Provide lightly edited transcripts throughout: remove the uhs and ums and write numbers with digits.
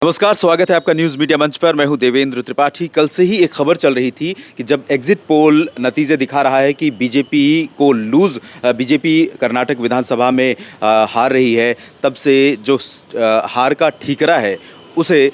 नमस्कार, स्वागत है आपका न्यूज़ मीडिया मंच पर। मैं हूं देवेंद्र त्रिपाठी। कल से ही एक खबर चल रही थी कि जब एग्जिट पोल नतीजे दिखा रहा है कि बीजेपी कर्नाटक विधानसभा में हार रही है, तब से जो हार का ठीकरा है उसे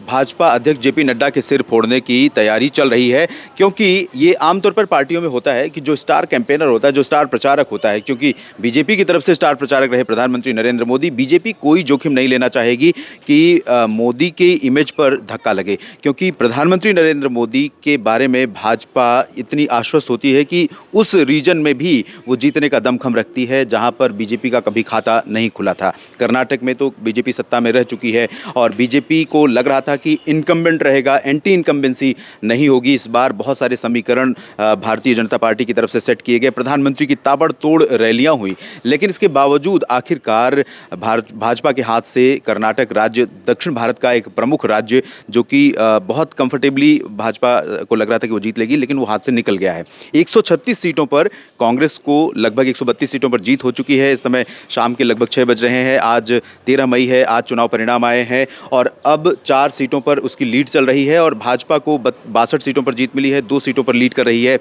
भाजपा अध्यक्ष जेपी नड्डा के सिर फोड़ने की तैयारी चल रही है। क्योंकि ये आमतौर पर पार्टियों में होता है कि जो स्टार कैंपेनर होता है, जो स्टार प्रचारक होता है, क्योंकि बीजेपी की तरफ से स्टार प्रचारक रहे प्रधानमंत्री नरेंद्र मोदी, बीजेपी कोई जोखिम नहीं लेना चाहेगी कि मोदी के इमेज पर धक्का लगे। क्योंकि प्रधानमंत्री नरेंद्र मोदी के बारे में भाजपा इतनी आश्वस्त होती है कि उस रीजन में भी वो जीतने का दमखम रखती है जहां पर बीजेपी का कभी खाता नहीं खुला था। कर्नाटक में तो बीजेपी सत्ता में रह चुकी है और बीजेपी को लग रहा था कि इनकम्बेंट रहेगा, एंटी इनकम्बेंसी नहीं होगी। इस बार बहुत सारे समीकरण भारतीय जनता पार्टी की तरफ से सेट किए गए, प्रधानमंत्री की ताबड़तोड़ रैलियां हुई, लेकिन इसके बावजूद आखिरकार भाजपा के हाथ से कर्नाटक राज्य, दक्षिण भारत का एक प्रमुख राज्य जो कि बहुत कंफर्टेबली भाजपा को लग रहा था कि वो जीत लेगी, लेकिन वो हाथ से निकल गया है। 136 सीटों पर कांग्रेस को लगभग 132 सीटों पर जीत हो चुकी है। इस समय शाम के लगभग 6 बज रहे हैं। आज 13 मई है, आज चुनाव परिणाम आए हैं और अब 4 सीटों पर उसकी लीड चल रही है और भाजपा को 62 सीटों पर जीत मिली है, 2 सीटों पर लीड कर रही है।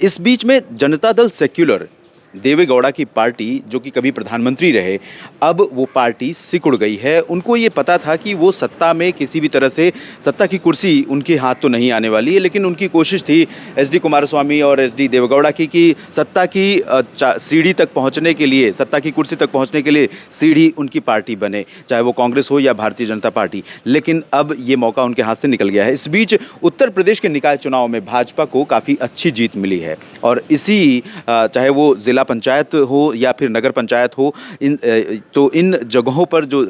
इस बीच में जनता दल सेक्युलर, देवेगौड़ा की पार्टी, जो कि कभी प्रधानमंत्री रहे, अब वो पार्टी सिकुड़ गई है। उनको ये पता था कि वो सत्ता में किसी भी तरह से, सत्ता की कुर्सी उनके हाथ तो नहीं आने वाली है, लेकिन उनकी कोशिश थी एसडी कुमारस्वामी और एसडी देवेगौड़ा की कि सत्ता की सीढ़ी तक पहुंचने के लिए, सत्ता की कुर्सी तक पहुंचने के लिए सीढ़ी उनकी पार्टी बने, चाहे वो कांग्रेस हो या भारतीय जनता पार्टी। लेकिन अब ये मौका उनके हाथ से निकल गया है। इस बीच उत्तर प्रदेश के निकाय चुनाव में भाजपा को काफ़ी अच्छी जीत मिली है और इसी चाहे वो जिला पंचायत हो या फिर नगर पंचायत हो, इन जगहों पर जो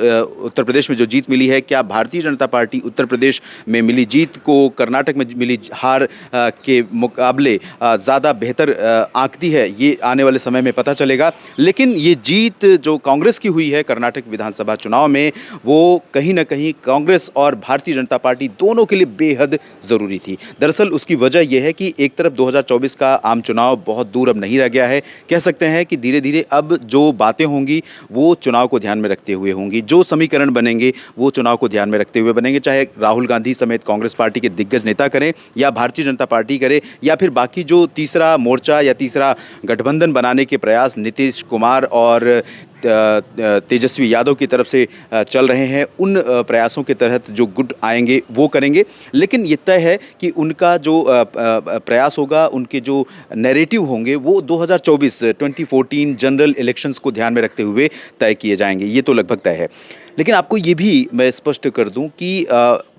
उत्तर प्रदेश में जो जीत मिली है, क्या भारतीय जनता पार्टी उत्तर प्रदेश में मिली जीत को कर्नाटक में मिली हार के मुकाबले ज़्यादा बेहतर आंकती है, ये आने वाले समय में पता चलेगा। लेकिन ये जीत जो कांग्रेस की हुई है कर्नाटक विधानसभा चुनाव में, वो कहीं ना कहीं कांग्रेस और भारतीय जनता पार्टी दोनों के लिए बेहद ज़रूरी थी। दरअसल उसकी वजह यह है कि एक तरफ 2024 का आम चुनाव बहुत दूर अब नहीं रह गया है। कह सकते हैं कि धीरे धीरे अब जो बातें होंगी वो चुनाव को ध्यान में रखते हुए होंगी, जो समीकरण बनेंगे वो चुनाव को ध्यान में रखते हुए बनेंगे, चाहे राहुल गांधी समेत कांग्रेस पार्टी के दिग्गज नेता करें या भारतीय जनता पार्टी करे या फिर बाकी जो तीसरा मोर्चा या तीसरा गठबंधन बनाने के प्रयास नीतीश कुमार और तेजस्वी यादव की तरफ से चल रहे हैं, उन प्रयासों के तहत जो गुट आएंगे वो करेंगे। लेकिन ये तय है कि उनका जो प्रयास होगा, उनके जो नैरेटिव होंगे, वो 2014 जनरल इलेक्शंस को ध्यान में रखते हुए तय किए जाएंगे, ये तो लगभग तय है। लेकिन आपको ये भी मैं स्पष्ट कर दूं कि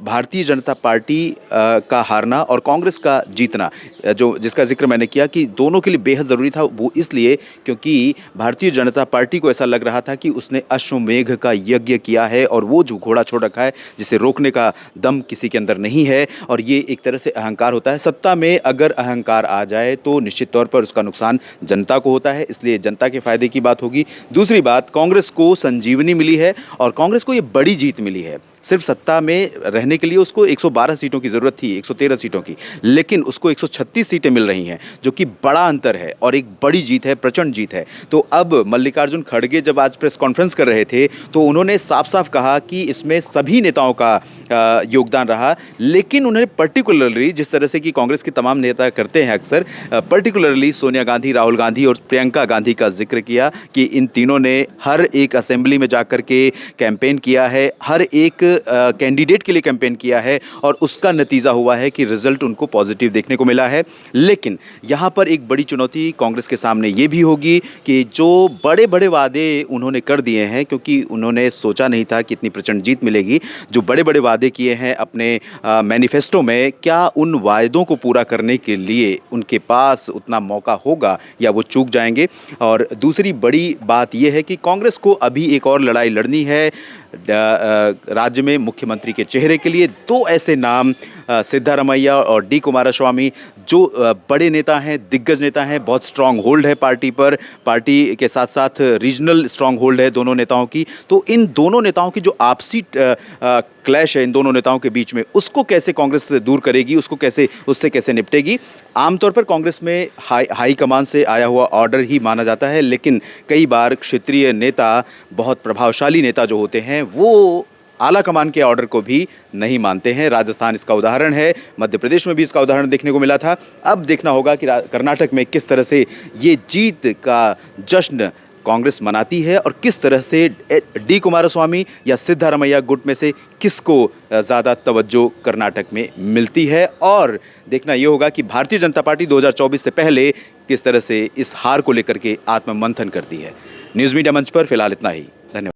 भारतीय जनता पार्टी का हारना और कांग्रेस का जीतना, जो जिसका जिक्र मैंने किया कि दोनों के लिए बेहद ज़रूरी था, वो इसलिए क्योंकि भारतीय जनता पार्टी को ऐसा लग रहा था कि उसने अश्वमेघ का यज्ञ किया है और वो जो घोड़ा छोड़ रखा है जिसे रोकने का दम किसी के अंदर नहीं है, और ये एक तरह से अहंकार होता है। सत्ता में अगर अहंकार आ जाए तो निश्चित तौर पर उसका नुकसान जनता को होता है, इसलिए जनता के फायदे की बात होगी। दूसरी बात, कांग्रेस को संजीवनी मिली है और कांग्रेस को ये बड़ी जीत मिली है। सिर्फ सत्ता में रहने के लिए उसको 112 सीटों की ज़रूरत थी, 113 सीटों की, लेकिन उसको 136 सीटें मिल रही हैं, जो कि बड़ा अंतर है और एक बड़ी जीत है, प्रचंड जीत है। तो अब मल्लिकार्जुन खड़गे जब आज प्रेस कॉन्फ्रेंस कर रहे थे तो उन्होंने साफ साफ कहा कि इसमें सभी नेताओं का योगदान रहा, लेकिन उन्होंने पर्टिकुलरली, जिस तरह से कि कांग्रेस के तमाम नेता करते हैं अक्सर, पर्टिकुलरली सोनिया गांधी, राहुल गांधी और प्रियंका गांधी का जिक्र किया कि इन तीनों ने हर एक असेंबली में जाकर के कैंपेन किया है, हर एक कैंडिडेट के लिए कैंपेन किया है और उसका नतीजा हुआ है कि रिजल्ट उनको पॉजिटिव देखने को मिला है। लेकिन यहाँ पर एक बड़ी चुनौती कांग्रेस के सामने ये भी होगी कि जो बड़े बड़े वादे उन्होंने कर दिए हैं, क्योंकि उन्होंने सोचा नहीं था कि इतनी प्रचंड जीत मिलेगी, जो बड़े बड़े वादे किए हैं अपने मैनिफेस्टो में, क्या उन वायदों को पूरा करने के लिए उनके पास उतना मौका होगा या वो चूक जाएंगे। और दूसरी बड़ी बात यह है कि कांग्रेस को अभी एक और लड़ाई लड़नी है राज्य में मुख्यमंत्री के चेहरे के लिए। दो ऐसे नाम, सिद्धारमैया और डी कुमारस्वामी, जो बड़े नेता हैं, दिग्गज नेता हैं, बहुत स्ट्रांग होल्ड है पार्टी पर, पार्टी के साथ साथ रीजनल स्ट्रांग होल्ड है दोनों नेताओं की। तो इन दोनों नेताओं की जो आपसी क्लैश है इन दोनों नेताओं के बीच में, उसको कैसे कांग्रेस दूर करेगी, उससे कैसे निपटेगी। आमतौर पर कांग्रेस में हाई कमान से आया हुआ ऑर्डर ही माना जाता है, लेकिन कई बार क्षेत्रीय नेता, बहुत प्रभावशाली नेता जो होते हैं, वो आला कमान के ऑर्डर को भी नहीं मानते हैं। राजस्थान इसका उदाहरण है, मध्य प्रदेश में भी इसका उदाहरण देखने को मिला था। अब देखना होगा कि कर्नाटक में किस तरह से ये जीत का जश्न कांग्रेस मनाती है और किस तरह से डी कुमारस्वामी या सिद्धारमैया गुट में से किसको ज़्यादा तवज्जो कर्नाटक में मिलती है। और देखना ये होगा कि भारतीय जनता पार्टी 2024 से पहले किस तरह से इस हार को लेकर के आत्ममंथन करती है। न्यूज़ मीडिया मंच पर फिलहाल इतना ही।